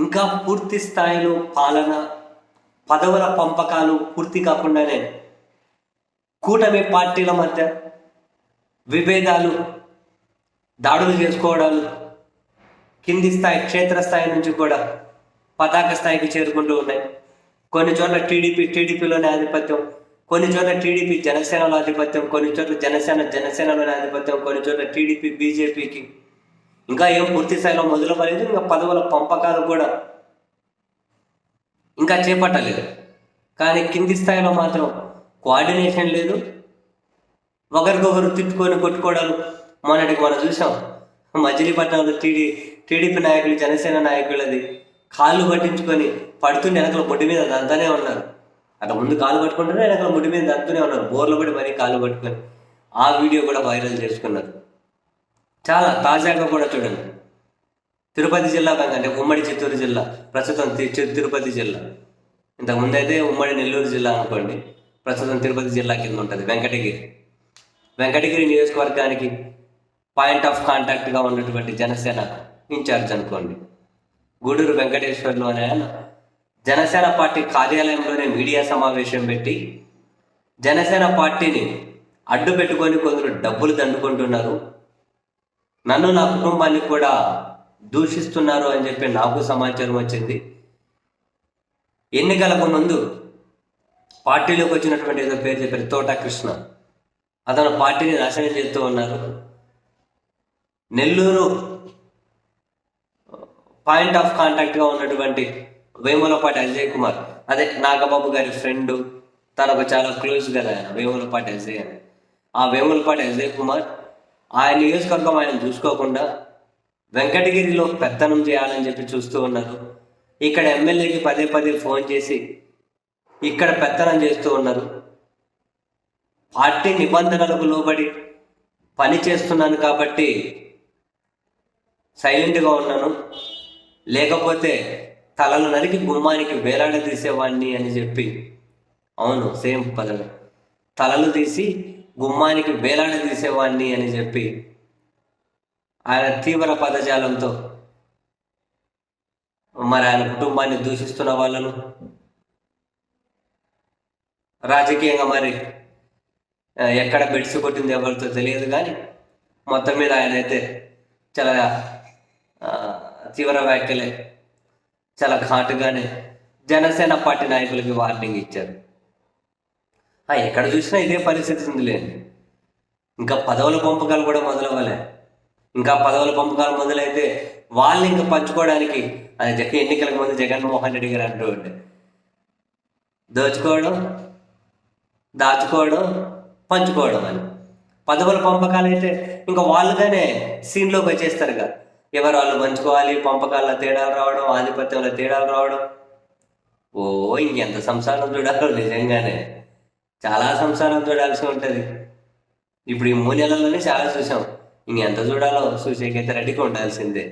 ఇంకా పూర్తి స్థాయిలో పాలన, పదవుల పంపకాలు పూర్తి కాకుండానే కూటమి పార్టీల మధ్య విభేదాలు, దాడులు చేసుకోవడాలు కింది స్థాయి, క్షేత్రస్థాయి నుంచి కూడా పతాక స్థాయికి చేరుకుంటూ ఉన్నాయి. కొన్ని చోట్ల టీడీపీలోనే ఆధిపత్యం, కొన్ని చోట్ల టీడీపీ జనసేనలో ఆధిపత్యం, కొన్ని చోట్ల జనసేనలోనే ఆధిపత్యం, కొన్ని చోట్ల టీడీపీ బీజేపీకి. ఇంకా ఏం పూర్తి స్థాయిలో మొదలుపలేదు. ఇంకా పదవుల పంపకాలు కూడా ఇంకా చేపట్టలేదు. కానీ కింది స్థాయిలో మాత్రం కోఆర్డినేషన్ లేదు. ఒకరికొకరు తిట్టుకొని కొట్టుకోవడాలు మొన్నటికి మనం చూసాం. మజిలీపట్నంలో టీడీపీ నాయకులు, జనసేన నాయకులది కాళ్ళు పట్టించుకొని పడుతుండే వెనకల ముడ్డి మీద దంతనే ఉన్నారు. అట్లా ముందు కాలు పట్టుకుంటూనే వెనకల ముడ్డి మీద దంతూనే ఉన్నారు. బోర్లు పడి మరీ కాళ్ళు పట్టుకొని ఆ వీడియో కూడా వైరల్ చేసుకున్నారు. చాలా తాజాగా కూడా చూడండి, తిరుపతి జిల్లా అంటే ఉమ్మడి చిత్తూరు జిల్లా, ప్రస్తుతం తిరుపతి జిల్లా. ఇంతకుముందు అయితే ఉమ్మడి నెల్లూరు జిల్లా అనుకోండి, ప్రస్తుతం తిరుపతి జిల్లా కింద ఉంటుంది. వెంకటగిరి నియోజకవర్గానికి పాయింట్ ఆఫ్ కాంటాక్ట్గా ఉన్నటువంటి జనసేన ఇన్ఛార్జ్ అనుకోండి, గూడూరు వెంకటేశ్వర్లు అనే ఆయన జనసేన పార్టీ కార్యాలయంలోనే మీడియా సమావేశం పెట్టి జనసేన పార్టీని అడ్డు పెట్టుకొని కొందరు డబ్బులు దండుకుంటున్నారు, నన్ను నా కుటుంబాన్ని కూడా దూషిస్తున్నారు అని చెప్పి నాకు సమాచారం వచ్చింది. ఎన్నికలకు ముందు పార్టీలోకి వచ్చినటువంటి ఏదో పేరు చెప్పారు, తోట కృష్ణ, అతను పార్టీని నాశనం చేస్తూ ఉన్నారు. నెల్లూరు పాయింట్ ఆఫ్ కాంటాక్ట్గా ఉన్నటువంటి వేములపాటి అజయ్ కుమార్, అదే నాగబాబు గారి ఫ్రెండ్, తనకు చాలా క్లోజ్ కదా ఆయన వేములపాటి అజయ్ అని. ఆ వేములపాటి అజయ్ కుమార్ ఆయన నియోజకవర్గం ఆయన చూసుకోకుండా వెంకటగిరిలో పెత్తనం చేయాలని చెప్పి చూస్తూ ఉన్నారు. ఇక్కడ ఎమ్మెల్యేకి పదే ఫోన్ చేసి ఇక్కడ పెత్తనం చేస్తూ ఉన్నారు. పార్టీ నిబంధనలకు లోబడి పని చేస్తున్నాను కాబట్టి సైలెంట్గా ఉన్నాను, లేకపోతే తలలు నరికి గుమ్మానికి వేలాడదీసేవాడిని అని చెప్పి, అవును సేమ్ పదవి, తలలు తీసి గుమ్మానికి వేలాడదీసేవాడిని అని చెప్పి ఆయన తీవ్ర పదజాలంతో మరి ఆయన కుటుంబాన్ని దూషిస్తున్న వాళ్ళను, రాజకీయంగా మరి ఎక్కడ బెడ్స్ కొట్టింది ఎవరితో తెలియదు, కానీ మొత్తం మీద ఆయన అయితే చాలా తీవ్ర వ్యాఖ్యలే, చాలా ఘాటుగానే జనసేన పార్టీ నాయకులకి వార్నింగ్ ఇచ్చారు. ఎక్కడ చూసినా ఇదే పరిస్థితి ఉందిలేండి. ఇంకా పదవుల పంపకాలు కూడా మొదలవ్వలే. ఇంకా పదవుల పంపకాలు మొదలైతే వాళ్ళు ఇంకా పంచుకోవడానికి, అది ఎన్నికలకు ముందు జగన్మోహన్ రెడ్డి గారు అంటూ ఉండే, దోచుకోవడం, దాచుకోవడం, పంచుకోవడం అని. పదవుల పంపకాలు అయితే ఇంకా వాళ్ళుగానే సీన్లోకి వచ్చేస్తారుగా, ఎవరు వాళ్ళు పంచుకోవాలి, పంపకాల తేడాలు రావడం, ఆధిపత్యంలో తేడాలు రావడం. ఇంకెంత సంసారం చూడాలో, నిజంగానే చాలా సంసారం చూడాల్సి ఉంటుంది. ఇప్పుడు ఈ 3 నెలల్లోనే చాలా చూసాం. ఇంకెంత చూడాలో చూసేకైతే రెడీగా ఉండాల్సిందే.